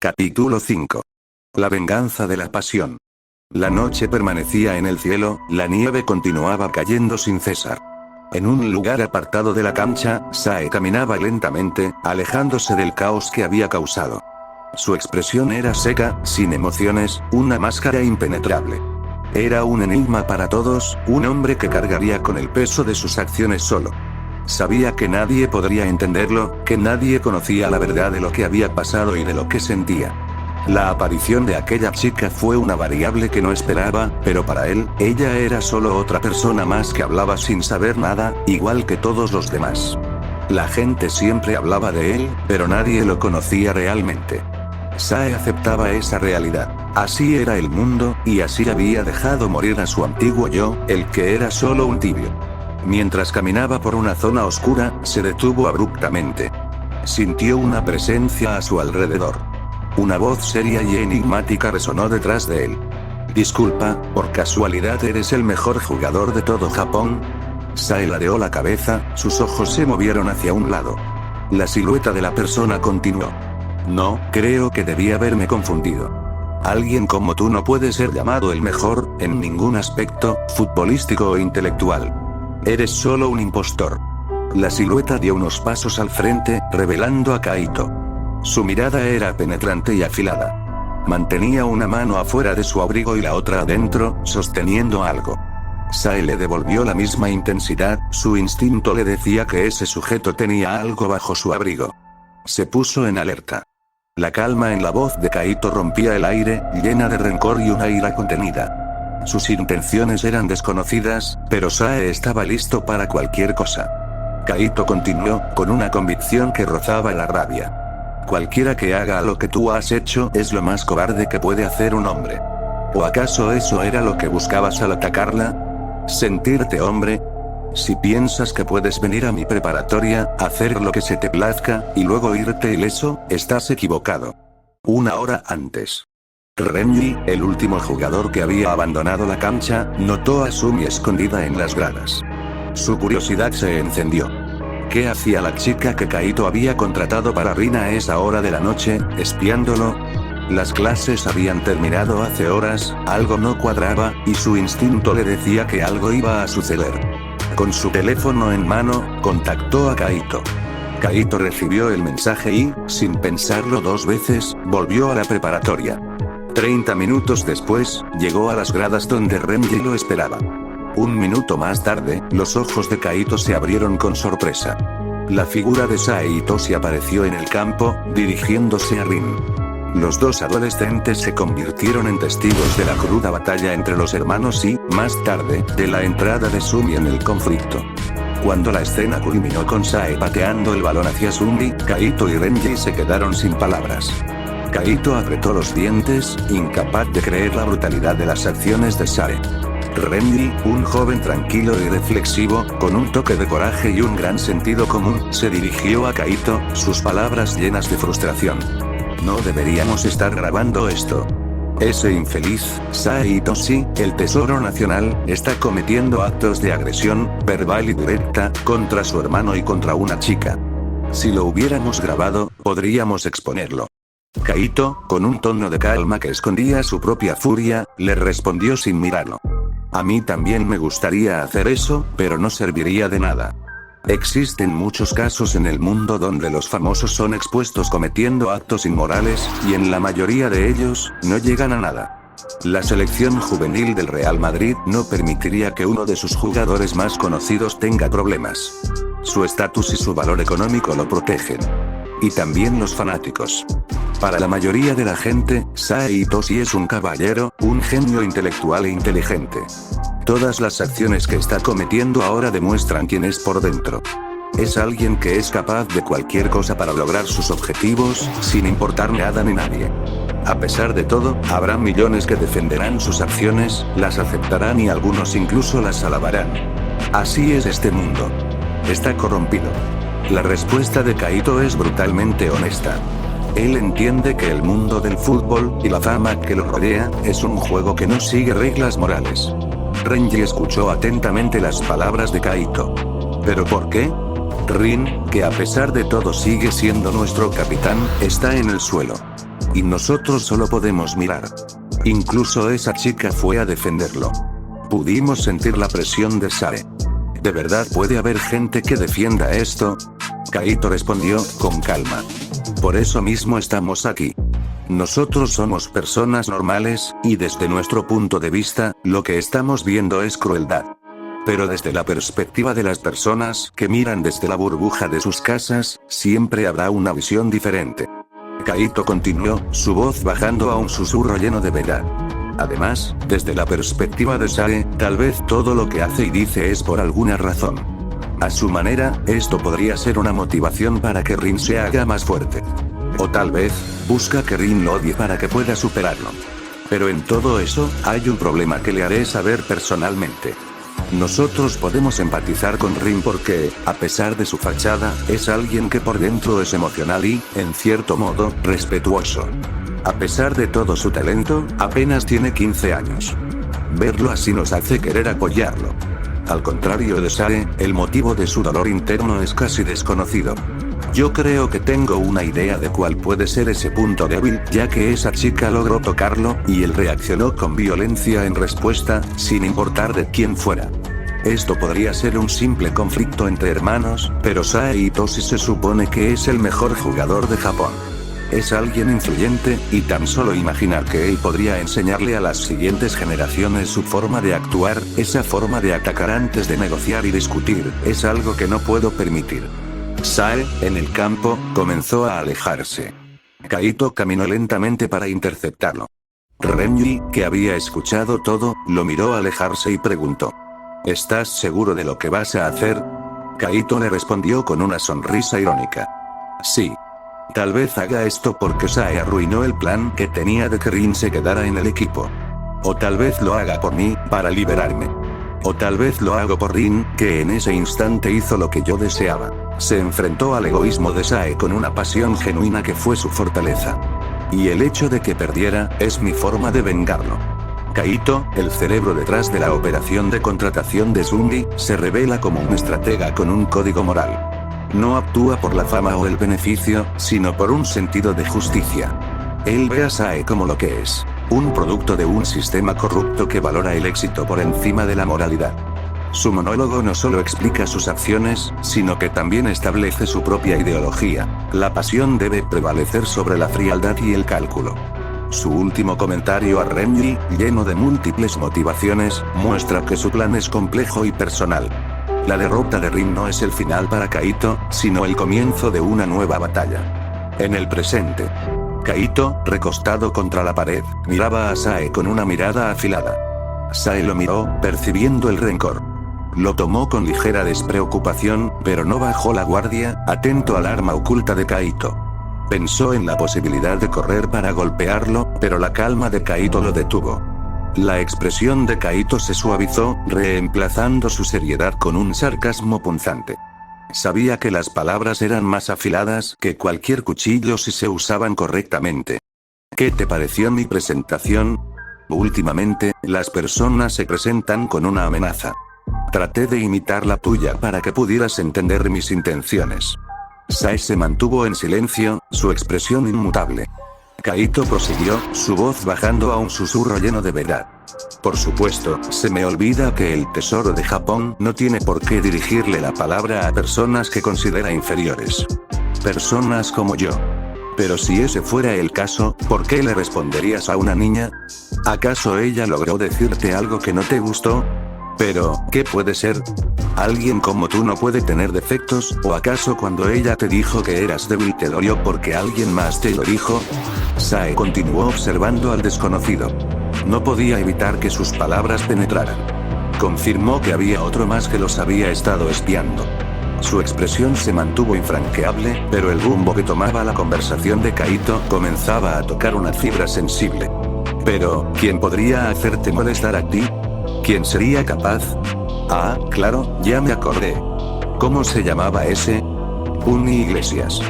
Capítulo 5. La venganza de la pasión. La noche permanecía en el cielo, la nieve continuaba cayendo sin cesar. En un lugar apartado de la cancha, Sae caminaba lentamente, alejándose del caos que había causado. Su expresión era seca, sin emociones, una máscara impenetrable. Era un enigma para todos, un hombre que cargaría con el peso de sus acciones solo. Sabía que nadie podría entenderlo, que nadie conocía la verdad de lo que había pasado y de lo que sentía. La aparición de aquella chica fue una variable que no esperaba, pero para él, ella era solo otra persona más que hablaba sin saber nada, igual que todos los demás. La gente siempre hablaba de él, pero nadie lo conocía realmente. Sae aceptaba esa realidad. Así era el mundo, y así había dejado morir a su antiguo yo, el que era solo un tibio. Mientras caminaba por una zona oscura, se detuvo abruptamente. Sintió una presencia a su alrededor. Una voz seria y enigmática resonó detrás de él. «Disculpa, ¿por casualidad eres el mejor jugador de todo Japón?» Sae ladeó la cabeza, sus ojos se movieron hacia un lado. La silueta de la persona continuó. «No, creo que debí haberme confundido. Alguien como tú no puede ser llamado el mejor, en ningún aspecto, futbolístico o intelectual. Eres solo un impostor». La silueta dio unos pasos al frente, revelando a Kaito. Su mirada era penetrante y afilada. Mantenía una mano afuera de su abrigo y la otra adentro, sosteniendo algo. Sae le devolvió la misma intensidad, su instinto le decía que ese sujeto tenía algo bajo su abrigo. Se puso en alerta. La calma en la voz de Kaito rompía el aire, llena de rencor y una ira contenida. Sus intenciones eran desconocidas, pero Sae estaba listo para cualquier cosa. Kaito continuó, con una convicción que rozaba la rabia. «Cualquiera que haga lo que tú has hecho es lo más cobarde que puede hacer un hombre. ¿O acaso eso era lo que buscabas al atacarla? ¿Sentirte hombre? Si piensas que puedes venir a mi preparatoria, hacer lo que se te plazca, y luego irte ileso, estás equivocado». Una hora antes. Renji, el último jugador que había abandonado la cancha, notó a Sumi escondida en las gradas. Su curiosidad se encendió. ¿Qué hacía la chica que Kaito había contratado para Rin a esa hora de la noche, espiándolo? Las clases habían terminado hace horas, algo no cuadraba, y su instinto le decía que algo iba a suceder. Con su teléfono en mano, contactó a Kaito. Kaito recibió el mensaje y, sin pensarlo dos veces, volvió a la preparatoria. 30 minutos después, llegó a las gradas donde Renji lo esperaba. Un minuto más tarde, los ojos de Kaito se abrieron con sorpresa. La figura de Sae Itoshi apareció en el campo, dirigiéndose a Rin. Los dos adolescentes se convirtieron en testigos de la cruda batalla entre los hermanos y, más tarde, de la entrada de Sumi en el conflicto. Cuando la escena culminó con Sae pateando el balón hacia Sumi, Kaito y Renji se quedaron sin palabras. Kaito apretó los dientes, incapaz de creer la brutalidad de las acciones de Sae. Renji, un joven tranquilo y reflexivo, con un toque de coraje y un gran sentido común, se dirigió a Kaito, sus palabras llenas de frustración. «No deberíamos estar grabando esto. Ese infeliz, Sae Itoshi, el tesoro nacional, está cometiendo actos de agresión, verbal y directa, contra su hermano y contra una chica. Si lo hubiéramos grabado, podríamos exponerlo». Kaito, con un tono de calma que escondía su propia furia, le respondió sin mirarlo. «A mí también me gustaría hacer eso, pero no serviría de nada. Existen muchos casos en el mundo donde los famosos son expuestos cometiendo actos inmorales, y en la mayoría de ellos, no llegan a nada. La selección juvenil del Real Madrid no permitiría que uno de sus jugadores más conocidos tenga problemas. Su estatus y su valor económico lo protegen. Y también los fanáticos. Para la mayoría de la gente, Sae Itoshi es un caballero, un genio intelectual e inteligente. Todas las acciones que está cometiendo ahora demuestran quién es por dentro. Es alguien que es capaz de cualquier cosa para lograr sus objetivos, sin importar nada ni nadie. A pesar de todo, habrá millones que defenderán sus acciones, las aceptarán y algunos incluso las alabarán. Así es este mundo. Está corrompido». La respuesta de Kaito es brutalmente honesta. Él entiende que el mundo del fútbol, y la fama que lo rodea, es un juego que no sigue reglas morales. Renji escuchó atentamente las palabras de Kaito. ¿Pero por qué? Rin, que a pesar de todo sigue siendo nuestro capitán, está en el suelo. y nosotros solo podemos mirar. Incluso esa chica fue a defenderlo. Pudimos sentir la presión de Sae. ¿De verdad puede haber gente que defienda esto? Kaito respondió, con calma. Por eso mismo estamos aquí. Nosotros somos personas normales, y desde nuestro punto de vista, lo que estamos viendo es crueldad. Pero desde la perspectiva de las personas que miran desde la burbuja de sus casas, siempre habrá una visión diferente. Kaito continuó, su voz bajando a un susurro lleno de verdad. Además, desde la perspectiva de Sae, tal vez todo lo que hace y dice es por alguna razón. A su manera, esto podría ser una motivación para que Rin se haga más fuerte. O tal vez, busca que Rin lo odie para que pueda superarlo. Pero en todo eso, hay un problema que le haré saber personalmente. Nosotros podemos empatizar con Rin porque, a pesar de su fachada, es alguien que por dentro es emocional y, en cierto modo, respetuoso. A pesar de todo su talento, apenas tiene 15 años. Verlo así nos hace querer apoyarlo. Al contrario de Sae, el motivo de su dolor interno es casi desconocido. Yo creo que tengo una idea de cuál puede ser ese punto débil, ya que esa chica logró tocarlo, y él reaccionó con violencia en respuesta, sin importar de quién fuera. Esto podría ser un simple conflicto entre hermanos, pero Sae Itoshi se supone que es el mejor jugador de Japón. Es alguien influyente, y tan solo imaginar que él podría enseñarle a las siguientes generaciones su forma de actuar, esa forma de atacar antes de negociar y discutir, es algo que no puedo permitir. Sae, en el campo, comenzó a alejarse. Kaito caminó lentamente para interceptarlo. Renji, que había escuchado todo, lo miró alejarse y preguntó: ¿Estás seguro de lo que vas a hacer? Kaito le respondió con una sonrisa irónica. Sí. Tal vez haga esto porque Sae arruinó el plan que tenía de que Rin se quedara en el equipo. O tal vez lo haga por mí, para liberarme. O tal vez lo hago por Rin, que en ese instante hizo lo que yo deseaba. Se enfrentó al egoísmo de Sae con una pasión genuina que fue su fortaleza. Y el hecho de que perdiera, es mi forma de vengarlo. Kaito, el cerebro detrás de la operación de contratación de Tsunade, se revela como un estratega con un código moral. No actúa por la fama o el beneficio, sino por un sentido de justicia. Él ve a Sae como lo que es: un producto de un sistema corrupto que valora el éxito por encima de la moralidad. Su monólogo no solo explica sus acciones, sino que también establece su propia ideología. La pasión debe prevalecer sobre la frialdad y el cálculo. Su último comentario a Renji, lleno de múltiples motivaciones, muestra que su plan es complejo y personal. La derrota de Rin no es el final para Kaito, sino el comienzo de una nueva batalla. En el presente, Kaito, recostado contra la pared, miraba a Sae con una mirada afilada. Sae lo miró, percibiendo el rencor. Lo tomó con ligera despreocupación, pero no bajó la guardia, atento al arma oculta de Kaito. Pensó en la posibilidad de correr para golpearlo, pero la calma de Kaito lo detuvo. La expresión de Kaito se suavizó, reemplazando su seriedad con un sarcasmo punzante. Sabía que las palabras eran más afiladas que cualquier cuchillo si se usaban correctamente. ¿Qué te pareció mi presentación? Últimamente, las personas se presentan con una amenaza. Traté de imitar la tuya para que pudieras entender mis intenciones. Sae se mantuvo en silencio, su expresión inmutable. Kaito prosiguió, su voz bajando a un susurro lleno de verdad. Por supuesto, se me olvida que el tesoro de Japón no tiene por qué dirigirle la palabra a personas que considera inferiores. Personas como yo. Pero si ese fuera el caso, ¿por qué le responderías a una niña? ¿Acaso ella logró decirte algo que no te gustó? Pero, ¿qué puede ser? ¿Alguien como tú no puede tener defectos? ¿O acaso cuando ella te dijo que eras débil te dolió porque alguien más te lo dijo? Sae continuó observando al desconocido. No podía evitar que sus palabras penetraran. Confirmó que había otro más que los había estado espiando. Su expresión se mantuvo infranqueable, pero el rumbo que tomaba la conversación de Kaito comenzaba a tocar una fibra sensible. Pero, ¿quién podría hacerte molestar a ti? ¿Quién sería capaz? Ah, claro, ya me acordé. ¿Cómo se llamaba ese? Uni Iglesias.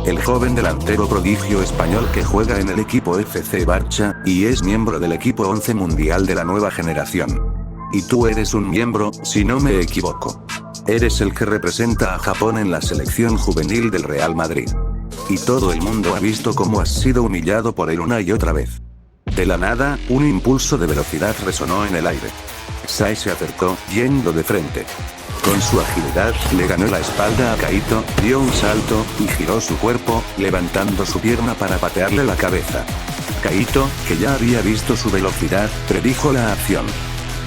El joven delantero prodigio español que juega en el equipo FC Barça, y es miembro del equipo 11 mundial de la nueva generación. Y tú eres un miembro, si no me equivoco. Eres el que representa a Japón en la selección juvenil del Real Madrid. Y todo el mundo ha visto cómo has sido humillado por él una y otra vez. De la nada, un impulso de velocidad resonó en el aire. Sae se acercó, yendo de frente. Con su agilidad, le ganó la espalda a Kaito, dio un salto, y giró su cuerpo, levantando su pierna para patearle la cabeza. Kaito, que ya había visto su velocidad, predijo la acción.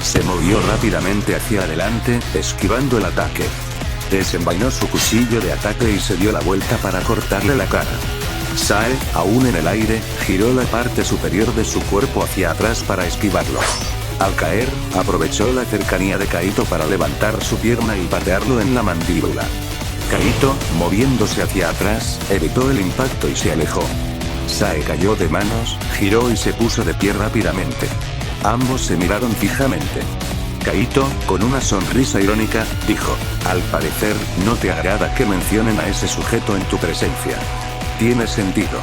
Se movió rápidamente hacia adelante, esquivando el ataque. Desenvainó su cuchillo de ataque y se dio la vuelta para cortarle la cara. Sae, aún en el aire, giró la parte superior de su cuerpo hacia atrás para esquivarlo. Al caer, aprovechó la cercanía de Kaito para levantar su pierna y patearlo en la mandíbula. Kaito, moviéndose hacia atrás, evitó el impacto y se alejó. Sae cayó de manos, giró y se puso de pie rápidamente. Ambos se miraron fijamente. Kaito, con una sonrisa irónica, dijo: «Al parecer, no te agrada que mencionen a ese sujeto en tu presencia. Tiene sentido.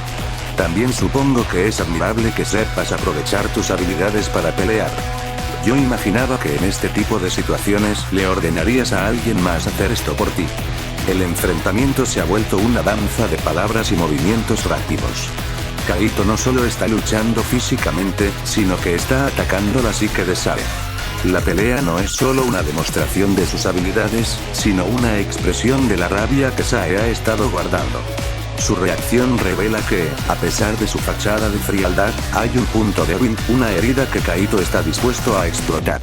También supongo que es admirable que sepas aprovechar tus habilidades para pelear. Yo imaginaba que en este tipo de situaciones le ordenarías a alguien más hacer esto por ti». El enfrentamiento se ha vuelto una danza de palabras y movimientos rápidos. Kaito no solo está luchando físicamente, sino que está atacando la psique de Sae. La pelea no es solo una demostración de sus habilidades, sino una expresión de la rabia que Sae ha estado guardando. Su reacción revela que, a pesar de su fachada de frialdad, hay un punto débil, una herida que Kaito está dispuesto a explotar.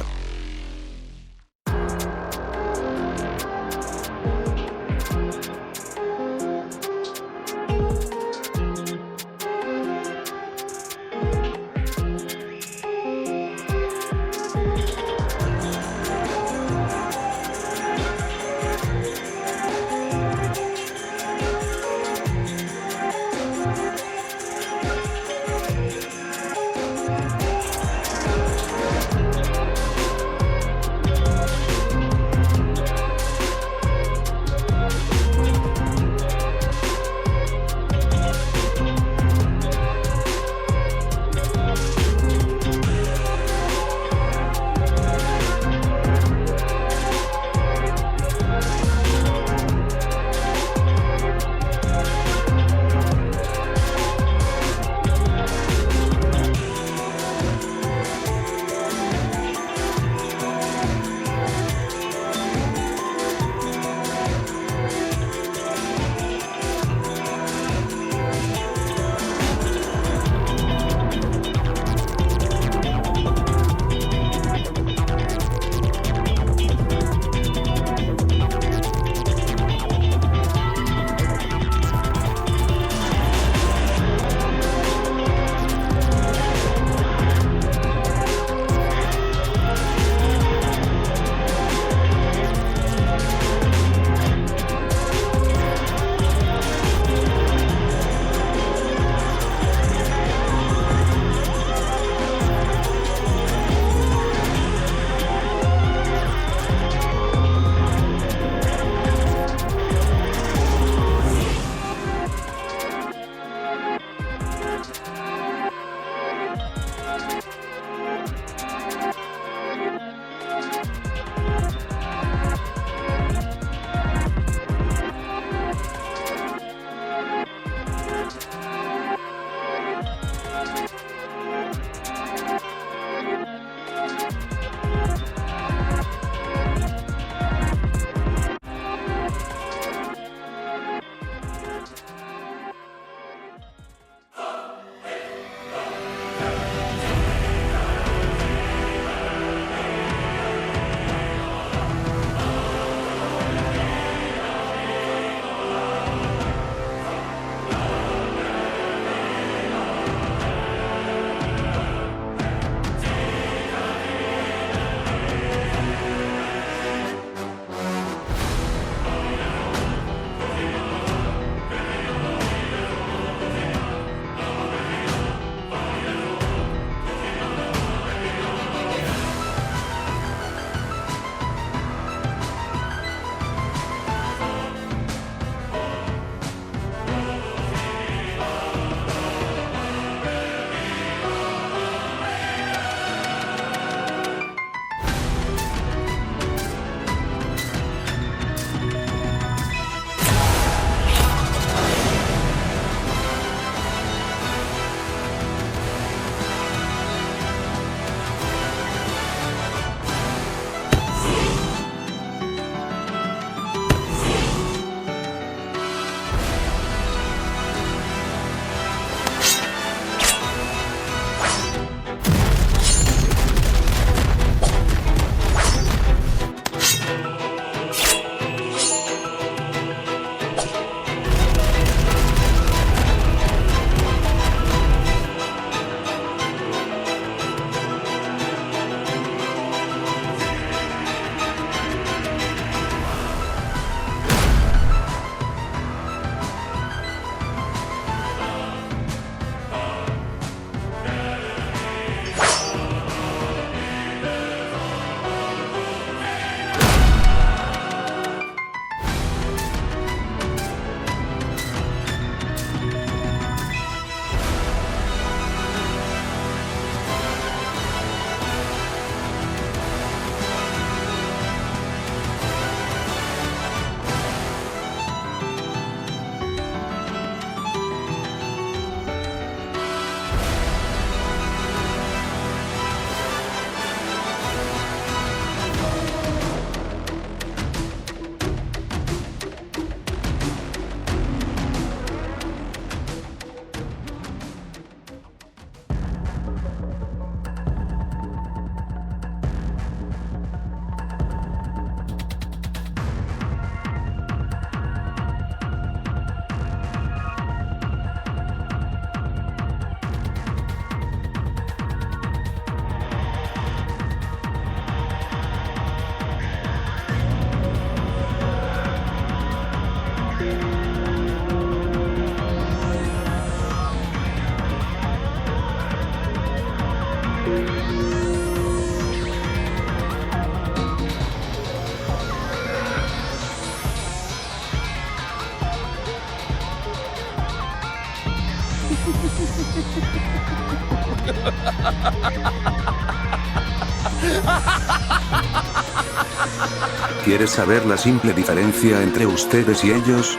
¿Quieres saber la simple diferencia entre ustedes y ellos?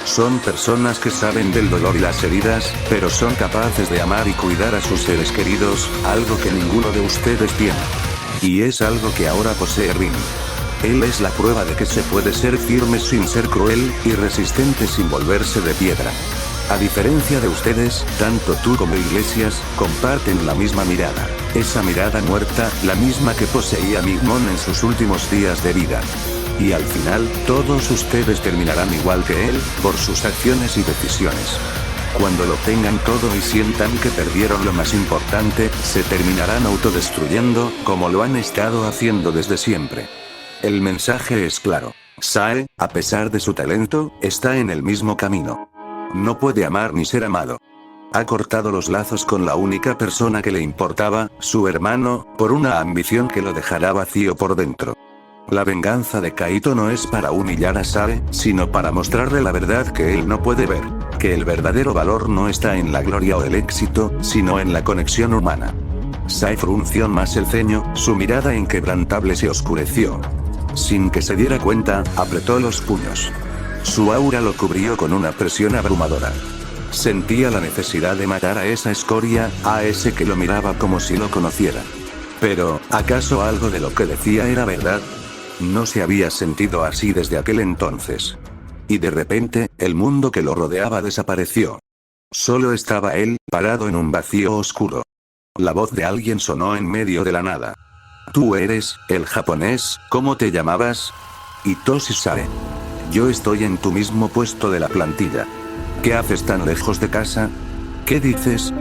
Son personas que saben del dolor y las heridas, pero son capaces de amar y cuidar a sus seres queridos, algo que ninguno de ustedes tiene. Y es algo que ahora posee Rin. Él es la prueba de que se puede ser firme sin ser cruel, y resistente sin volverse de piedra. A diferencia de ustedes, tanto tú como Iglesias, comparten la misma mirada. Esa mirada muerta, la misma que poseía Migmon en sus últimos días de vida. Y al final, todos ustedes terminarán igual que él, por sus acciones y decisiones. Cuando lo tengan todo y sientan que perdieron lo más importante, se terminarán autodestruyendo, como lo han estado haciendo desde siempre. El mensaje es claro. Sae, a pesar de su talento, está en el mismo camino. No puede amar ni ser amado. Ha cortado los lazos con la única persona que le importaba, su hermano, por una ambición que lo dejará vacío por dentro. La venganza de Kaito no es para humillar a Sae, sino para mostrarle la verdad que él no puede ver, que el verdadero valor no está en la gloria o el éxito, sino en la conexión humana. Sae frunció más el ceño, su mirada inquebrantable se oscureció. Sin que se diera cuenta, apretó los puños. Su aura lo cubrió con una presión abrumadora. Sentía la necesidad de matar a esa escoria, a ese que lo miraba como si lo conociera. Pero, ¿acaso algo de lo que decía era verdad? No se había sentido así desde aquel entonces. Y de repente, el mundo que lo rodeaba desapareció. Solo estaba él, parado en un vacío oscuro. La voz de alguien sonó en medio de la nada. Tú eres, el japonés, ¿cómo te llamabas? Hitoshi Sae. Yo estoy en tu mismo puesto de la plantilla. ¿Qué haces tan lejos de casa? ¿Qué dices?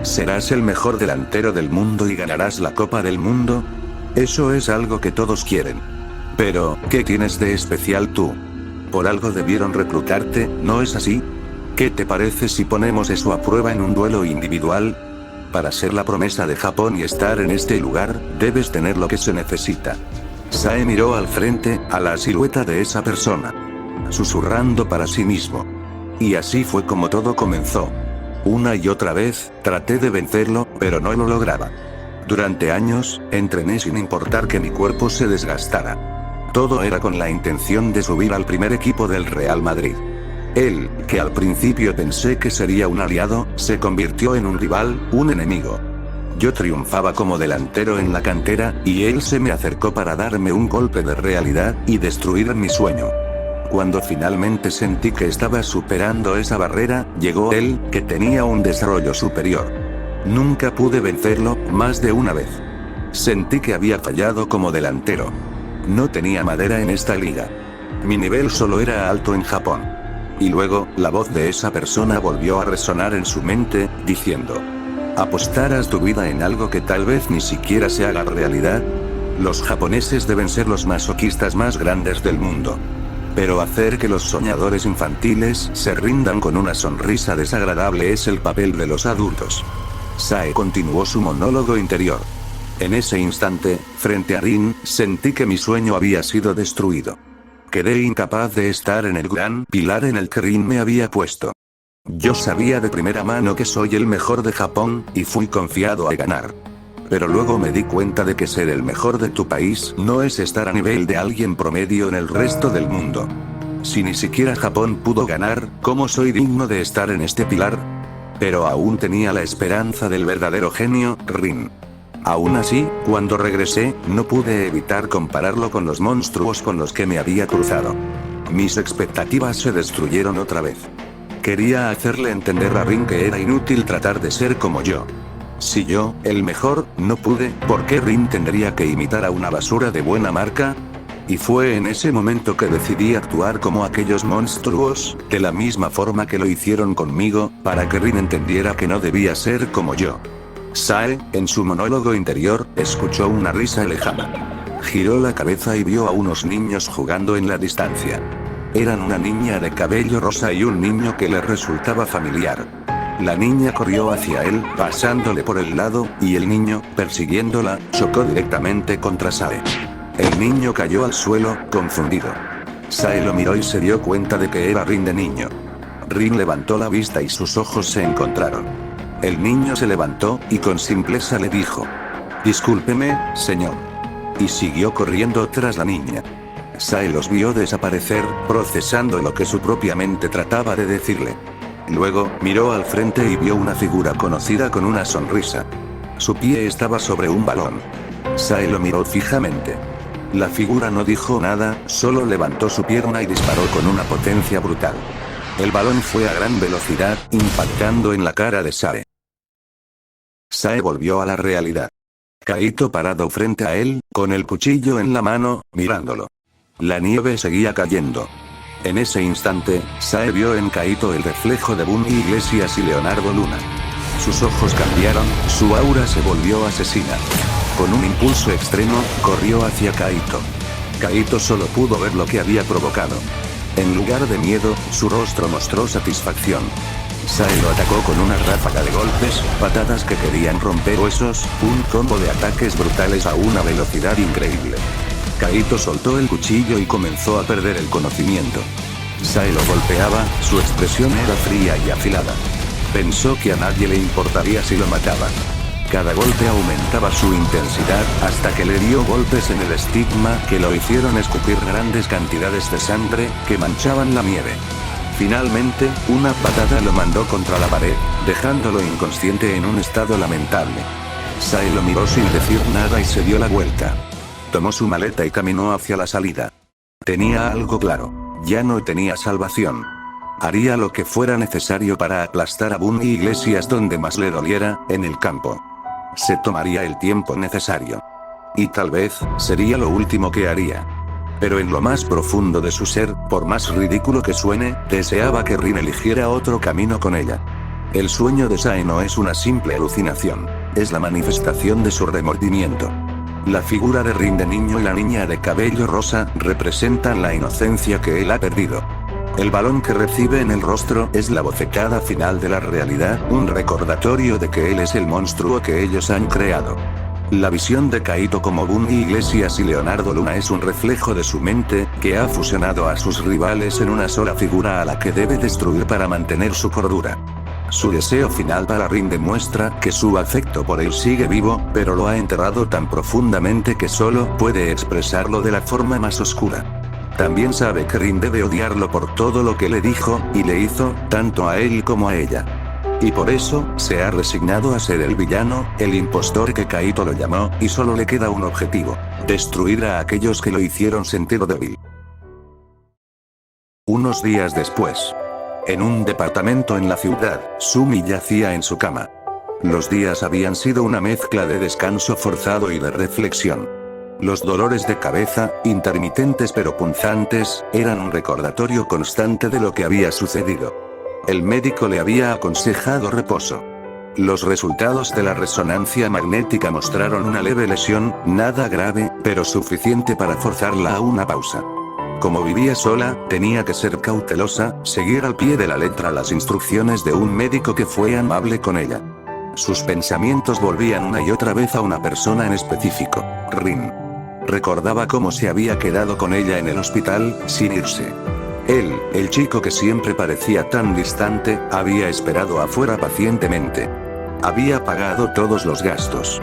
¿Serás el mejor delantero del mundo y ganarás la Copa del Mundo? Eso es algo que todos quieren. Pero, ¿qué tienes de especial tú? Por algo debieron reclutarte, ¿no es así? ¿Qué te parece si ponemos eso a prueba en un duelo individual? Para ser la promesa de Japón y estar en este lugar, debes tener lo que se necesita. Sae miró al frente, a la silueta de esa persona, susurrando para sí mismo. Y así fue como todo comenzó. Una y otra vez, traté de vencerlo, pero no lo lograba. Durante años, entrené sin importar que mi cuerpo se desgastara. Todo era con la intención de subir al primer equipo del Real Madrid. Él, que al principio pensé que sería un aliado, se convirtió en un rival, un enemigo. Yo triunfaba como delantero en la cantera, y él se me acercó para darme un golpe de realidad, y destruir mi sueño. Cuando finalmente sentí que estaba superando esa barrera, llegó él, que tenía un desarrollo superior. Nunca pude vencerlo, más de una vez. Sentí que había fallado como delantero. No tenía madera en esta liga. Mi nivel solo era alto en Japón. Y luego, la voz de esa persona volvió a resonar en su mente, diciendo: ¿apostarás tu vida en algo que tal vez ni siquiera se haga realidad? Los japoneses deben ser los masoquistas más grandes del mundo. Pero hacer que los soñadores infantiles se rindan con una sonrisa desagradable es el papel de los adultos. Sae continuó su monólogo interior. En ese instante, frente a Rin, sentí que mi sueño había sido destruido. Quedé incapaz de estar en el gran pilar en el que Rin me había puesto. Yo sabía de primera mano que soy el mejor de Japón, y fui confiado a ganar. Pero luego me di cuenta de que ser el mejor de tu país no es estar a nivel de alguien promedio en el resto del mundo. Si ni siquiera Japón pudo ganar, ¿cómo soy digno de estar en este pilar? Pero aún tenía la esperanza del verdadero genio, Rin. Aún así, cuando regresé, no pude evitar compararlo con los monstruos con los que me había cruzado. Mis expectativas se destruyeron otra vez. Quería hacerle entender a Rin que era inútil tratar de ser como yo. Si yo, el mejor, no pude, ¿por qué Rin tendría que imitar a una basura de buena marca? Y fue en ese momento que decidí actuar como aquellos monstruos, de la misma forma que lo hicieron conmigo, para que Rin entendiera que no debía ser como yo. Sae, en su monólogo interior, escuchó una risa lejana. Giró la cabeza y vio a unos niños jugando en la distancia. Eran una niña de cabello rosa y un niño que le resultaba familiar. La niña corrió hacia él, pasándole por el lado, y el niño, persiguiéndola, chocó directamente contra Sae. El niño cayó al suelo, confundido. Sae lo miró y se dio cuenta de que era Rin de niño. Rin levantó la vista y sus ojos se encontraron. El niño se levantó, y con simpleza le dijo: «Discúlpeme, señor». Y siguió corriendo tras la niña. Sae los vio desaparecer, procesando lo que su propia mente trataba de decirle. Luego, miró al frente y vio una figura conocida con una sonrisa. Su pie estaba sobre un balón. Sae lo miró fijamente. La figura no dijo nada, solo levantó su pierna y disparó con una potencia brutal. El balón fue a gran velocidad, impactando en la cara de Sae. Sae volvió a la realidad. Kaito parado frente a él, con el cuchillo en la mano, mirándolo. La nieve seguía cayendo. En ese instante, Sae vio en Kaito el reflejo de Bunny Iglesias y Leonardo Luna. Sus ojos cambiaron, su aura se volvió asesina. Con un impulso extremo, corrió hacia Kaito. Kaito solo pudo ver lo que había provocado. En lugar de miedo, su rostro mostró satisfacción. Sae lo atacó con una ráfaga de golpes, patadas que querían romper huesos, un combo de ataques brutales a una velocidad increíble. Kaito soltó el cuchillo y comenzó a perder el conocimiento. Sae lo golpeaba, su expresión era fría y afilada. Pensó que a nadie le importaría si lo mataba. Cada golpe aumentaba su intensidad, hasta que le dio golpes en el estigma que lo hicieron escupir grandes cantidades de sangre, que manchaban la nieve. Finalmente, una patada lo mandó contra la pared, dejándolo inconsciente en un estado lamentable. Sae lo miró sin decir nada y se dio la vuelta. Tomó su maleta y caminó hacia la salida. Tenía algo claro: ya no tenía salvación. Haría lo que fuera necesario para aplastar a Bunny Iglesias donde más le doliera, en el campo. Se tomaría el tiempo necesario. Y tal vez, sería lo último que haría. Pero en lo más profundo de su ser, por más ridículo que suene, deseaba que Rin eligiera otro camino con ella. El sueño de Sae no es una simple alucinación, es la manifestación de su remordimiento. La figura de Rin de niño y la niña de cabello rosa representan la inocencia que él ha perdido. El balón que recibe en el rostro es la bofetada final de la realidad, un recordatorio de que él es el monstruo que ellos han creado. La visión de Kaito como Bunny Iglesias y Leonardo Luna es un reflejo de su mente, que ha fusionado a sus rivales en una sola figura a la que debe destruir para mantener su cordura. Su deseo final para Rin demuestra que su afecto por él sigue vivo, pero lo ha enterrado tan profundamente que solo puede expresarlo de la forma más oscura. También sabe que Rin debe odiarlo por todo lo que le dijo, y le hizo, tanto a él como a ella. Y por eso, se ha resignado a ser el villano, el impostor que Kaito lo llamó, y solo le queda un objetivo: destruir a aquellos que lo hicieron sentir débil. Unos días después. En un departamento en la ciudad, Sumi yacía en su cama. Los días habían sido una mezcla de descanso forzado y de reflexión. Los dolores de cabeza, intermitentes pero punzantes, eran un recordatorio constante de lo que había sucedido. El médico le había aconsejado reposo. Los resultados de la resonancia magnética mostraron una leve lesión, nada grave, pero suficiente para forzarla a una pausa. Como vivía sola, tenía que ser cautelosa, seguir al pie de la letra las instrucciones de un médico que fue amable con ella. Sus pensamientos volvían una y otra vez a una persona en específico: Rin. Recordaba cómo se había quedado con ella en el hospital, sin irse. Él, el chico que siempre parecía tan distante, había esperado afuera pacientemente. Había pagado todos los gastos.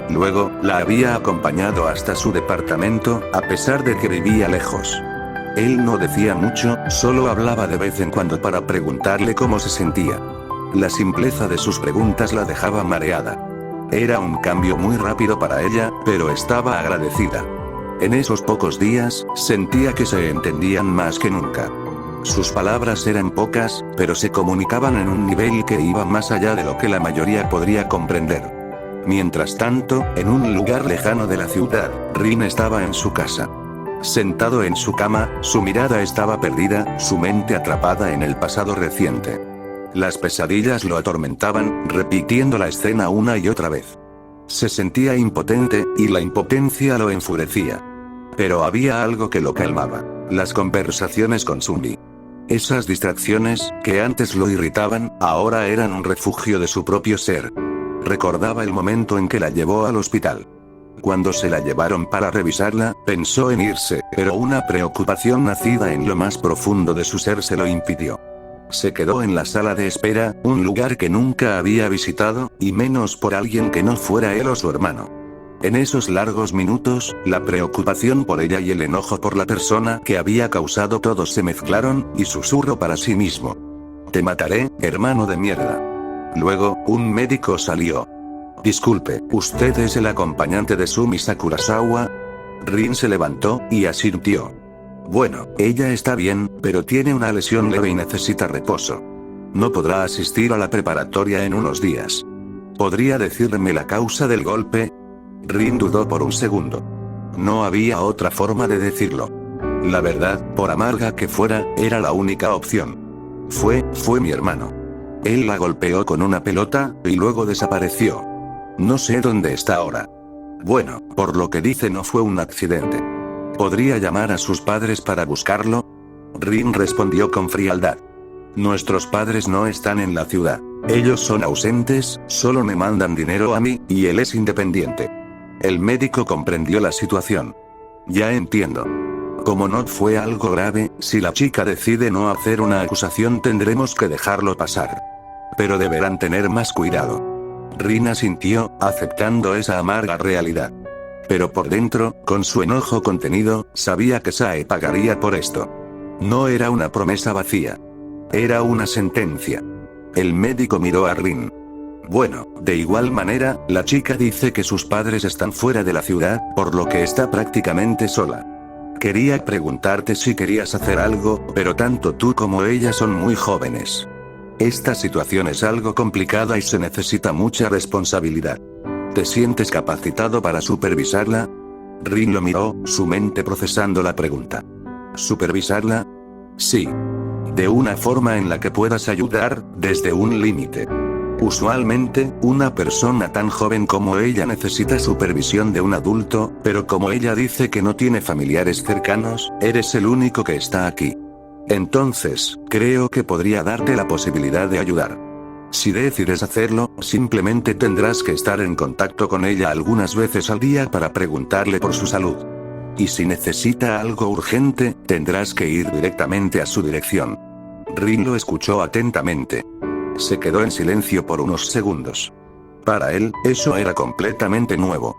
Luego, la había acompañado hasta su departamento, a pesar de que vivía lejos. Él no decía mucho, solo hablaba de vez en cuando para preguntarle cómo se sentía. La simpleza de sus preguntas la dejaba mareada. Era un cambio muy rápido para ella, pero estaba agradecida. En esos pocos días, sentía que se entendían más que nunca. Sus palabras eran pocas, pero se comunicaban en un nivel que iba más allá de lo que la mayoría podría comprender. Mientras tanto, en un lugar lejano de la ciudad, Rin estaba en su casa. Sentado en su cama, su mirada estaba perdida, su mente atrapada en el pasado reciente. Las pesadillas lo atormentaban, repitiendo la escena una y otra vez. Se sentía impotente, y la impotencia lo enfurecía. Pero había algo que lo calmaba: las conversaciones con Sumi. Esas distracciones, que antes lo irritaban, ahora eran un refugio de su propio ser. Recordaba el momento en que la llevó al hospital. Cuando se la llevaron para revisarla, pensó en irse, pero una preocupación nacida en lo más profundo de su ser se lo impidió. Se quedó en la sala de espera, un lugar que nunca había visitado, y menos por alguien que no fuera él o su hermano. En esos largos minutos, la preocupación por ella y el enojo por la persona que había causado todo se mezclaron, y susurró para sí mismo: «Te mataré, hermano de mierda». Luego, un médico salió. «Disculpe, ¿usted es el acompañante de Sumi Sakurazawa?» Rin se levantó, y asintió. «Bueno, ella está bien, pero tiene una lesión leve y necesita reposo. No podrá asistir a la preparatoria en unos días. ¿Podría decirme la causa del golpe?» Rin dudó por un segundo. No había otra forma de decirlo. La verdad, por amarga que fuera, era la única opción. Fue mi hermano. Él la golpeó con una pelota, y luego desapareció. No sé dónde está ahora. Bueno, por lo que dice no fue un accidente. ¿Podría llamar a sus padres para buscarlo? Rin respondió con frialdad. Nuestros padres no están en la ciudad. Ellos son ausentes, solo me mandan dinero a mí, y él es independiente. El médico comprendió la situación. Ya entiendo. Como no fue algo grave, si la chica decide no hacer una acusación tendremos que dejarlo pasar. Pero deberán tener más cuidado. Rin asintió, aceptando esa amarga realidad. Pero por dentro, con su enojo contenido, sabía que Sae pagaría por esto. No era una promesa vacía. Era una sentencia. El médico miró a Rin. Bueno, de igual manera, la chica dice que sus padres están fuera de la ciudad, por lo que está prácticamente sola. Quería preguntarte si querías hacer algo, pero tanto tú como ella son muy jóvenes. Esta situación es algo complicada y se necesita mucha responsabilidad. ¿Te sientes capacitado para supervisarla? Rin lo miró, su mente procesando la pregunta. ¿Supervisarla? Sí. De una forma en la que puedas ayudar, desde un límite. Usualmente, una persona tan joven como ella necesita supervisión de un adulto, pero como ella dice que no tiene familiares cercanos, eres el único que está aquí. Entonces, creo que podría darte la posibilidad de ayudar. Si decides hacerlo, simplemente tendrás que estar en contacto con ella algunas veces al día para preguntarle por su salud. Y si necesita algo urgente, tendrás que ir directamente a su dirección. Rin lo escuchó atentamente. Se quedó en silencio por unos segundos. Para él, eso era completamente nuevo.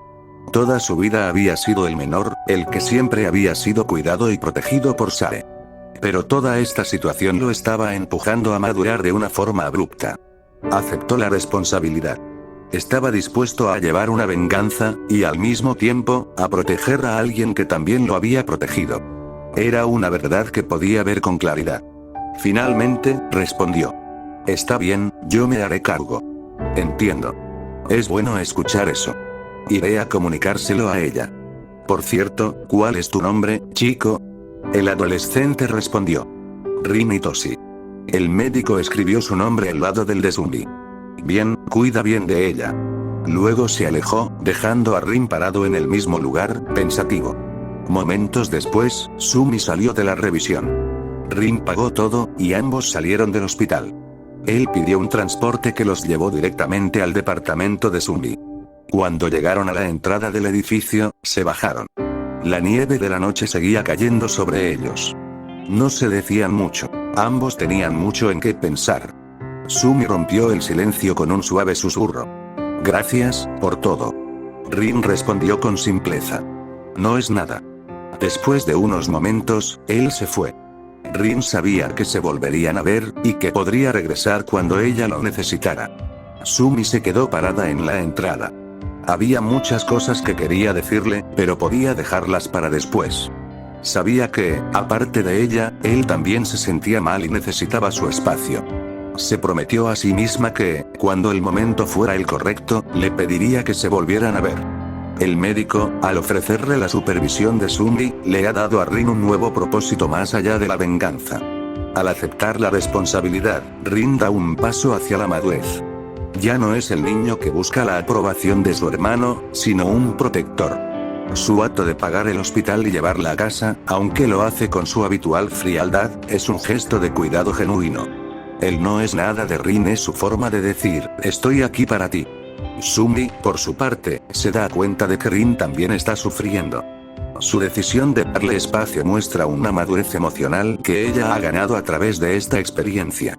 Toda su vida había sido el menor, el que siempre había sido cuidado y protegido por Sae. Pero toda esta situación lo estaba empujando a madurar de una forma abrupta. Aceptó la responsabilidad. Estaba dispuesto a llevar una venganza, y al mismo tiempo, a proteger a alguien que también lo había protegido. Era una verdad que podía ver con claridad. Finalmente, respondió. Está bien, yo me haré cargo. Entiendo. Es bueno escuchar eso. Iré a comunicárselo a ella. Por cierto, ¿cuál es tu nombre, chico? El adolescente respondió. Rin Itoshi. El médico escribió su nombre al lado del de Sumi. Bien, cuida bien de ella. Luego se alejó, dejando a Rin parado en el mismo lugar, pensativo. Momentos después, Sumi salió de la revisión. Rin pagó todo, y ambos salieron del hospital. Él pidió un transporte que los llevó directamente al departamento de Sumi. Cuando llegaron a la entrada del edificio, se bajaron. La nieve de la noche seguía cayendo sobre ellos. No se decían mucho. Ambos tenían mucho en qué pensar. Sumi rompió el silencio con un suave susurro. Gracias, por todo. Rin respondió con simpleza. No es nada. Después de unos momentos, él se fue. Rin sabía que se volverían a ver, y que podría regresar cuando ella lo necesitara. Sumi se quedó parada en la entrada. Había muchas cosas que quería decirle, pero podía dejarlas para después. Sabía que, aparte de ella, él también se sentía mal y necesitaba su espacio. Se prometió a sí misma que, cuando el momento fuera el correcto, le pediría que se volvieran a ver. El médico, al ofrecerle la supervisión de Sumi, le ha dado a Rin un nuevo propósito más allá de la venganza. Al aceptar la responsabilidad, Rin da un paso hacia la madurez. Ya no es el niño que busca la aprobación de su hermano, sino un protector. Su acto de pagar el hospital y llevarla a casa, aunque lo hace con su habitual frialdad, es un gesto de cuidado genuino. Él no es nada de Rin, es su forma de decir, estoy aquí para ti. Sumi, por su parte, se da cuenta de que Rin también está sufriendo. Su decisión de darle espacio muestra una madurez emocional que ella ha ganado a través de esta experiencia.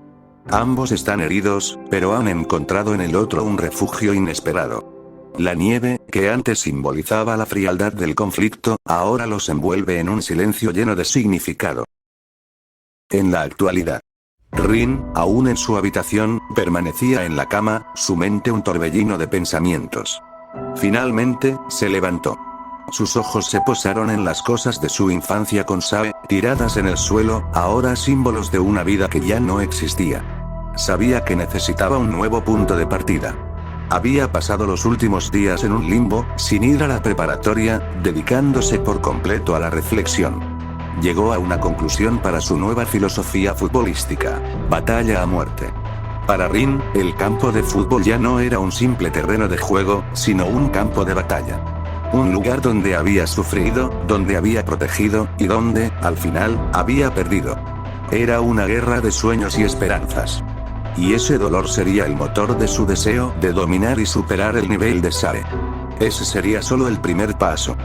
Ambos están heridos, pero han encontrado en el otro un refugio inesperado. La nieve, que antes simbolizaba la frialdad del conflicto, ahora los envuelve en un silencio lleno de significado. En la actualidad, Rin, aún en su habitación, permanecía en la cama, su mente un torbellino de pensamientos. Finalmente, se levantó. Sus ojos se posaron en las cosas de su infancia con Sae, tiradas en el suelo, ahora símbolos de una vida que ya no existía. Sabía que necesitaba un nuevo punto de partida. Había pasado los últimos días en un limbo, sin ir a la preparatoria, dedicándose por completo a la reflexión. Llegó a una conclusión para su nueva filosofía futbolística: batalla a muerte. Para Rin, el campo de fútbol ya no era un simple terreno de juego, sino un campo de batalla. Un lugar donde había sufrido, donde había protegido, y donde, al final, había perdido. Era una guerra de sueños y esperanzas. Y ese dolor sería el motor de su deseo de dominar y superar el nivel de Sae. Ese sería solo el primer paso.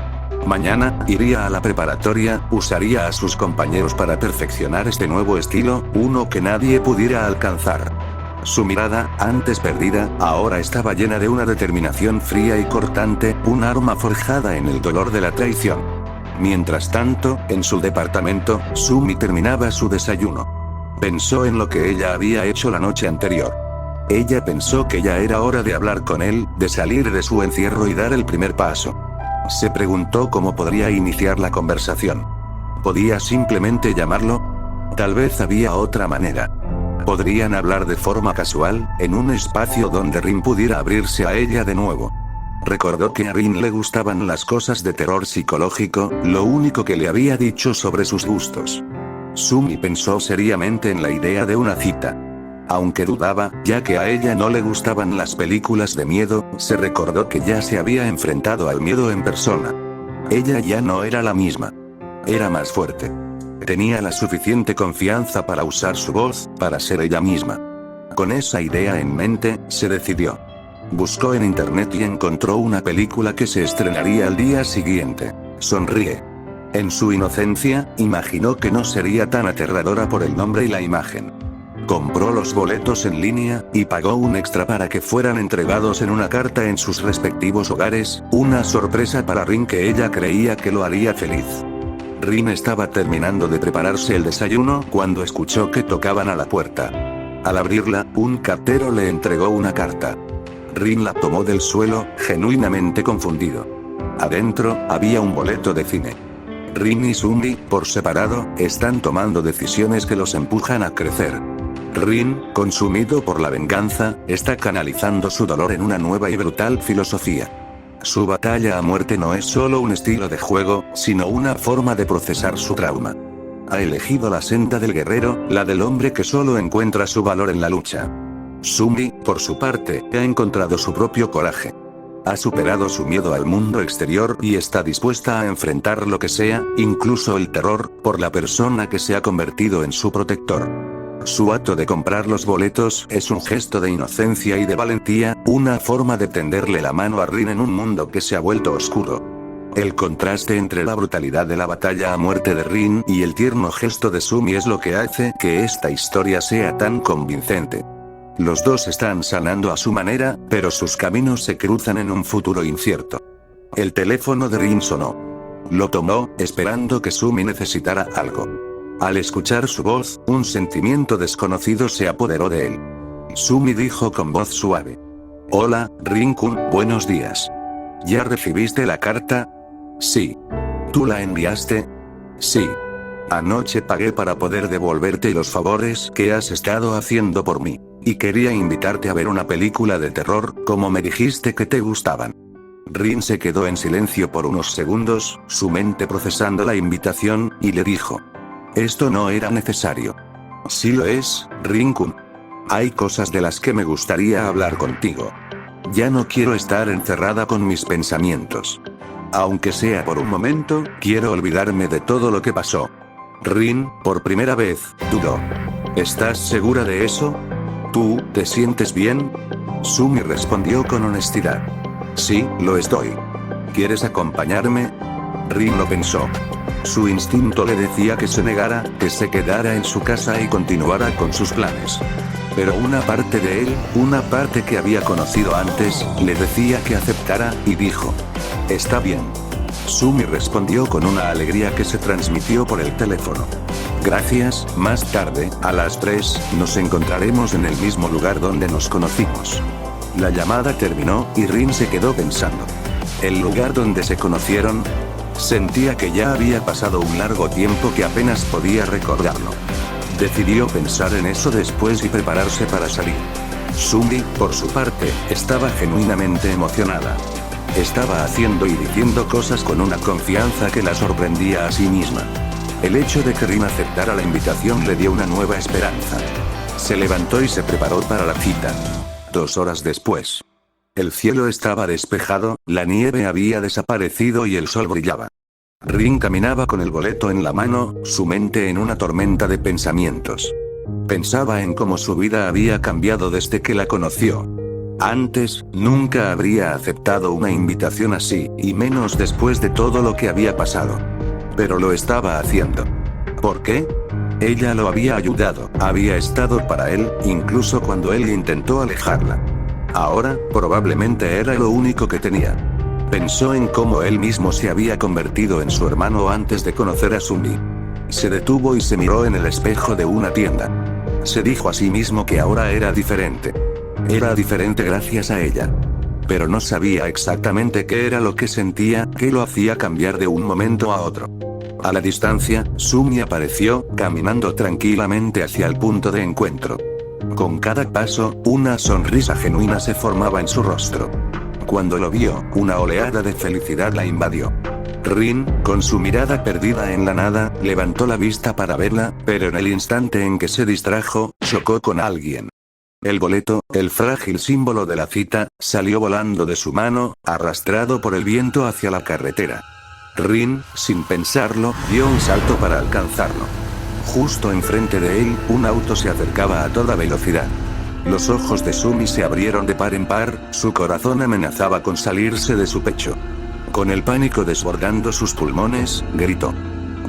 Mañana, iría a la preparatoria, usaría a sus compañeros para perfeccionar este nuevo estilo, uno que nadie pudiera alcanzar. Su mirada, antes perdida, ahora estaba llena de una determinación fría y cortante, un arma forjada en el dolor de la traición. Mientras tanto, en su departamento, Sumi terminaba su desayuno. Pensó en lo que ella había hecho la noche anterior. Ella pensó que ya era hora de hablar con él, de salir de su encierro y dar el primer paso. Se preguntó cómo podría iniciar la conversación. ¿Podía simplemente llamarlo? Tal vez había otra manera. Podrían hablar de forma casual, en un espacio donde Rin pudiera abrirse a ella de nuevo. Recordó que a Rin le gustaban las cosas de terror psicológico, lo único que le había dicho sobre sus gustos. Sumi pensó seriamente en la idea de una cita. Aunque dudaba, ya que a ella no le gustaban las películas de miedo, se recordó que ya se había enfrentado al miedo en persona. Ella ya no era la misma. Era más fuerte. Tenía la suficiente confianza para usar su voz, para ser ella misma. Con esa idea en mente, se decidió. Buscó en internet y encontró una película que se estrenaría al día siguiente. Sonríe. En su inocencia, imaginó que no sería tan aterradora por el nombre y la imagen. Compró los boletos en línea, y pagó un extra para que fueran entregados en una carta en sus respectivos hogares, una sorpresa para Rin que ella creía que lo haría feliz. Rin estaba terminando de prepararse el desayuno cuando escuchó que tocaban a la puerta. Al abrirla, un cartero le entregó una carta. Rin la tomó del suelo, genuinamente confundido. Adentro, había un boleto de cine. Rin y Sumi, por separado, están tomando decisiones que los empujan a crecer. Rin, consumido por la venganza, está canalizando su dolor en una nueva y brutal filosofía. Su batalla a muerte no es solo un estilo de juego, sino una forma de procesar su trauma. Ha elegido la senda del guerrero, la del hombre que solo encuentra su valor en la lucha. Sumi, por su parte, ha encontrado su propio coraje. Ha superado su miedo al mundo exterior y está dispuesta a enfrentar lo que sea, incluso el terror, por la persona que se ha convertido en su protector. Su acto de comprar los boletos es un gesto de inocencia y de valentía, una forma de tenderle la mano a Rin en un mundo que se ha vuelto oscuro. El contraste entre la brutalidad de la batalla a muerte de Rin y el tierno gesto de Sumi es lo que hace que esta historia sea tan convincente. Los dos están sanando a su manera, pero sus caminos se cruzan en un futuro incierto. El teléfono de Rin sonó. Lo tomó, esperando que Sumi necesitara algo. Al escuchar su voz, un sentimiento desconocido se apoderó de él. Sumi dijo con voz suave. Hola, Rin-kun, buenos días. ¿Ya recibiste la carta? Sí. ¿Tú la enviaste? Sí. Anoche pagué para poder devolverte los favores que has estado haciendo por mí. Y quería invitarte a ver una película de terror, como me dijiste que te gustaban. Rin se quedó en silencio por unos segundos, su mente procesando la invitación, y le dijo. Esto no era necesario. Sí lo es, Rin-kun. Hay cosas de las que me gustaría hablar contigo. Ya no quiero estar encerrada con mis pensamientos. Aunque sea por un momento, quiero olvidarme de todo lo que pasó. Rin, por primera vez, dudó. ¿Estás segura de eso? ¿Tú, te sientes bien? Sumi respondió con honestidad. Sí, lo estoy. ¿Quieres acompañarme? Rin lo pensó. Su instinto le decía que se negara, que se quedara en su casa y continuara con sus planes. Pero una parte de él, una parte que había conocido antes, le decía que aceptara, y dijo: está bien. Sumi respondió con una alegría que se transmitió por el teléfono. Gracias, más tarde, a las 3, nos encontraremos en el mismo lugar donde nos conocimos. La llamada terminó, y Rin se quedó pensando. ¿El lugar donde se conocieron? Sentía que ya había pasado un largo tiempo que apenas podía recordarlo. Decidió pensar en eso después y prepararse para salir. Sumi, por su parte, estaba genuinamente emocionada. Estaba haciendo y diciendo cosas con una confianza que la sorprendía a sí misma. El hecho de que Rin aceptara la invitación le dio una nueva esperanza. Se levantó y se preparó para la cita. 2 horas después. El cielo estaba despejado, la nieve había desaparecido y el sol brillaba. Rin caminaba con el boleto en la mano, su mente en una tormenta de pensamientos. Pensaba en cómo su vida había cambiado desde que la conoció. Antes, nunca habría aceptado una invitación así, y menos después de todo lo que había pasado. Pero lo estaba haciendo. ¿Por qué? Ella lo había ayudado, había estado para él, incluso cuando él intentó alejarla. Ahora, probablemente era lo único que tenía. Pensó en cómo él mismo se había convertido en su hermano antes de conocer a Sumi. Se detuvo y se miró en el espejo de una tienda. Se dijo a sí mismo que ahora era diferente. Era diferente gracias a ella. Pero no sabía exactamente qué era lo que sentía, qué lo hacía cambiar de un momento a otro. A la distancia, Sumi apareció, caminando tranquilamente hacia el punto de encuentro. Con cada paso, una sonrisa genuina se formaba en su rostro. Cuando lo vio, una oleada de felicidad la invadió. Rin, con su mirada perdida en la nada, levantó la vista para verla, pero en el instante en que se distrajo, chocó con alguien. El boleto, el frágil símbolo de la cita, salió volando de su mano, arrastrado por el viento hacia la carretera. Rin, sin pensarlo, dio un salto para alcanzarlo. Justo enfrente de él, un auto se acercaba a toda velocidad. Los ojos de Sumi se abrieron de par en par, su corazón amenazaba con salirse de su pecho. Con el pánico desbordando sus pulmones, gritó: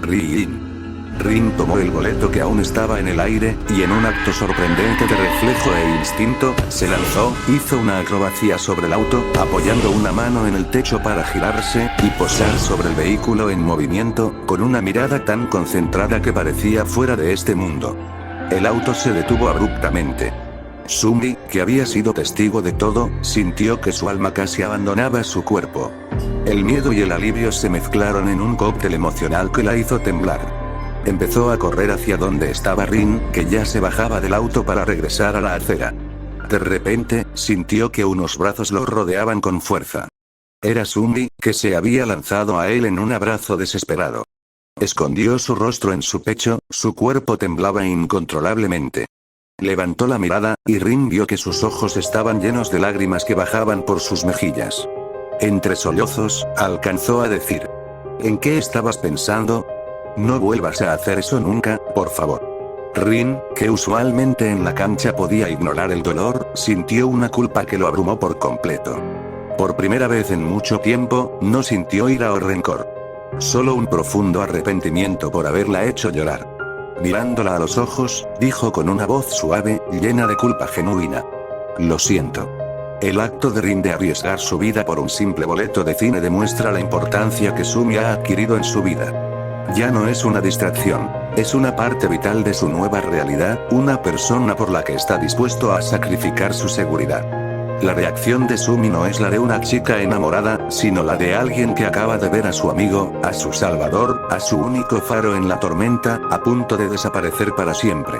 ¡Rin! Rin tomó el boleto que aún estaba en el aire, y en un acto sorprendente de reflejo e instinto, se lanzó, hizo una acrobacia sobre el auto, apoyando una mano en el techo para girarse, y posar sobre el vehículo en movimiento, con una mirada tan concentrada que parecía fuera de este mundo. El auto se detuvo abruptamente. Sumi, que había sido testigo de todo, sintió que su alma casi abandonaba su cuerpo. El miedo y el alivio se mezclaron en un cóctel emocional que la hizo temblar. Empezó a correr hacia donde estaba Rin, que ya se bajaba del auto para regresar a la acera. De repente, sintió que unos brazos lo rodeaban con fuerza. Era Sumi, que se había lanzado a él en un abrazo desesperado. Escondió su rostro en su pecho, su cuerpo temblaba incontrolablemente. Levantó la mirada, y Rin vio que sus ojos estaban llenos de lágrimas que bajaban por sus mejillas. Entre sollozos, alcanzó a decir: ¿en qué estabas pensando? No vuelvas a hacer eso nunca, por favor. Rin, que usualmente en la cancha podía ignorar el dolor, sintió una culpa que lo abrumó por completo. Por primera vez en mucho tiempo, no sintió ira o rencor. Solo un profundo arrepentimiento por haberla hecho llorar. Mirándola a los ojos, dijo con una voz suave, llena de culpa genuina: lo siento. El acto de Rin de arriesgar su vida por un simple boleto de cine demuestra la importancia que Sumi ha adquirido en su vida. Ya no es una distracción, es una parte vital de su nueva realidad, una persona por la que está dispuesto a sacrificar su seguridad. La reacción de Sumi no es la de una chica enamorada, sino la de alguien que acaba de ver a su amigo, a su salvador, a su único faro en la tormenta, a punto de desaparecer para siempre.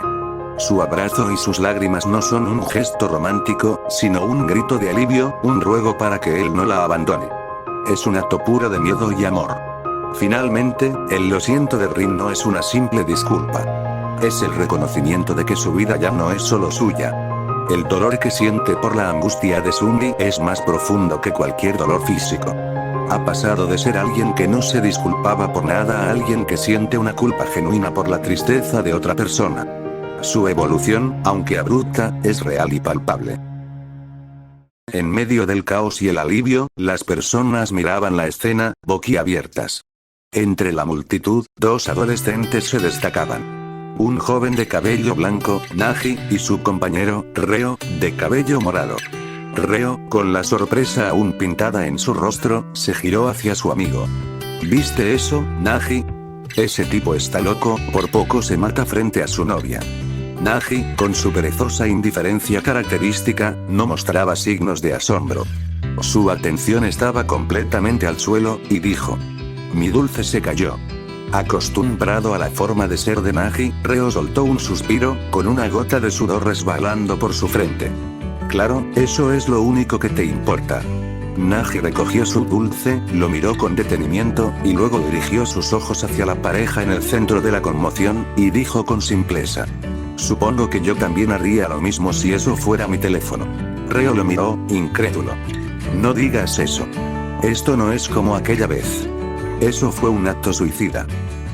Su abrazo y sus lágrimas no son un gesto romántico, sino un grito de alivio, un ruego para que él no la abandone. Es un acto puro de miedo y amor. Finalmente, el lo siento de Rin no es una simple disculpa. Es el reconocimiento de que su vida ya no es solo suya. El dolor que siente por la angustia de Sumi es más profundo que cualquier dolor físico. Ha pasado de ser alguien que no se disculpaba por nada a alguien que siente una culpa genuina por la tristeza de otra persona. Su evolución, aunque abrupta, es real y palpable. En medio del caos y el alivio, las personas miraban la escena, boquiabiertas. Entre la multitud, dos adolescentes se destacaban. Un joven de cabello blanco, Nagi, y su compañero, Reo, de cabello morado. Reo, con la sorpresa aún pintada en su rostro, se giró hacia su amigo. ¿Viste eso, Nagi? Ese tipo está loco, por poco se mata frente a su novia. Nagi, con su perezosa indiferencia característica, no mostraba signos de asombro. Su atención estaba completamente al suelo, y dijo: mi dulce se cayó. Acostumbrado a la forma de ser de Nagi, Reo soltó un suspiro, con una gota de sudor resbalando por su frente. Claro, eso es lo único que te importa. Nagi recogió su dulce, lo miró con detenimiento, y luego dirigió sus ojos hacia la pareja en el centro de la conmoción, y dijo con simpleza: supongo que yo también haría lo mismo si eso fuera mi teléfono. Reo lo miró, incrédulo. No digas eso. Esto no es como aquella vez. Eso fue un acto suicida.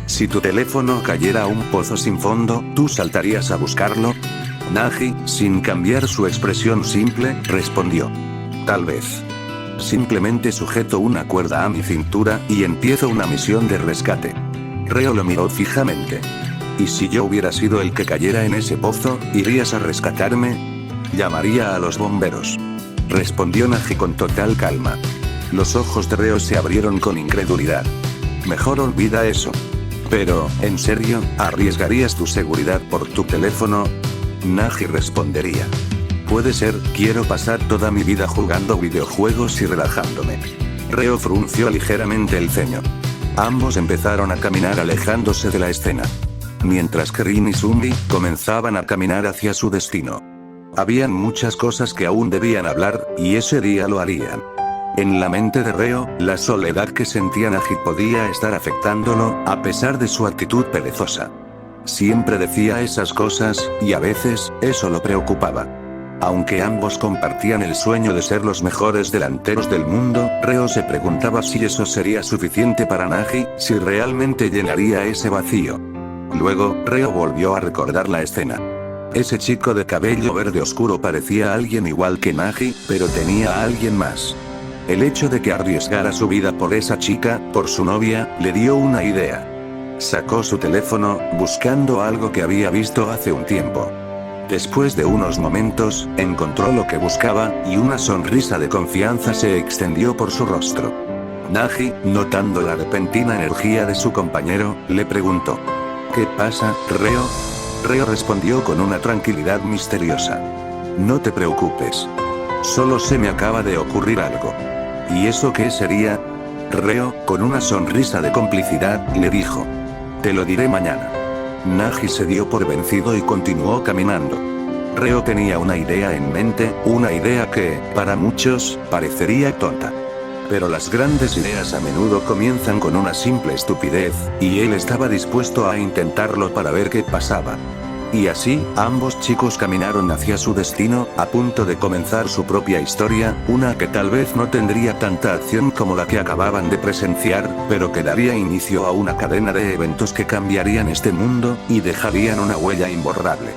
Si tu teléfono cayera a un pozo sin fondo, ¿tú saltarías a buscarlo? Nagi, sin cambiar su expresión simple, respondió: tal vez. Simplemente sujeto una cuerda a mi cintura, y empiezo una misión de rescate. Reo lo miró fijamente. ¿Y si yo hubiera sido el que cayera en ese pozo, irías a rescatarme? Llamaría a los bomberos. Respondió Nagi con total calma. Los ojos de Reo se abrieron con incredulidad. Mejor olvida eso. Pero, ¿en serio, arriesgarías tu seguridad por tu teléfono? Nagi respondería: puede ser, quiero pasar toda mi vida jugando videojuegos y relajándome. Reo frunció ligeramente el ceño. Ambos empezaron a caminar alejándose de la escena. Mientras que Rin y Sumi comenzaban a caminar hacia su destino. Habían muchas cosas que aún debían hablar, y ese día lo harían. En la mente de Reo, la soledad que sentía Nagi podía estar afectándolo, a pesar de su actitud perezosa. Siempre decía esas cosas, y a veces, eso lo preocupaba. Aunque ambos compartían el sueño de ser los mejores delanteros del mundo, Reo se preguntaba si eso sería suficiente para Nagi, si realmente llenaría ese vacío. Luego, Reo volvió a recordar la escena. Ese chico de cabello verde oscuro parecía alguien igual que Nagi, pero tenía a alguien más. El hecho de que arriesgara su vida por esa chica, por su novia, le dio una idea. Sacó su teléfono, buscando algo que había visto hace un tiempo. Después de unos momentos, encontró lo que buscaba, y una sonrisa de confianza se extendió por su rostro. Nagi, notando la repentina energía de su compañero, le preguntó: ¿qué pasa, Reo? Reo respondió con una tranquilidad misteriosa: no te preocupes. Solo se me acaba de ocurrir algo. ¿Y eso qué sería? Reo, con una sonrisa de complicidad, le dijo: te lo diré mañana. Nagi se dio por vencido y continuó caminando. Reo tenía una idea en mente, una idea que, para muchos, parecería tonta. Pero las grandes ideas a menudo comienzan con una simple estupidez, y él estaba dispuesto a intentarlo para ver qué pasaba. Y así, ambos chicos caminaron hacia su destino, a punto de comenzar su propia historia, una que tal vez no tendría tanta acción como la que acababan de presenciar, pero que daría inicio a una cadena de eventos que cambiarían este mundo, y dejarían una huella imborrable.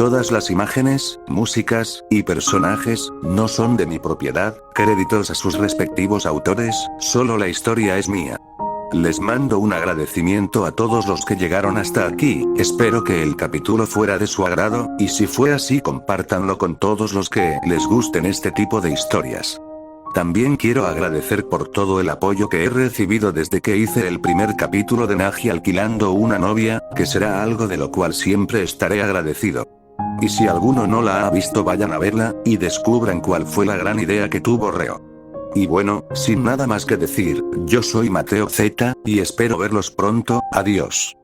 Todas las imágenes, músicas, y personajes, no son de mi propiedad, créditos a sus respectivos autores, solo la historia es mía. Les mando un agradecimiento a todos los que llegaron hasta aquí, espero que el capítulo fuera de su agrado, y si fue así compártanlo con todos los que les gusten este tipo de historias. También quiero agradecer por todo el apoyo que he recibido desde que hice el primer capítulo de Nagi alquilando una novia, que será algo de lo cual siempre estaré agradecido. Y si alguno no la ha visto vayan a verla, y descubran cuál fue la gran idea que tuvo Reo. Y bueno, sin nada más que decir, yo soy Mateo Z, y espero verlos pronto, adiós.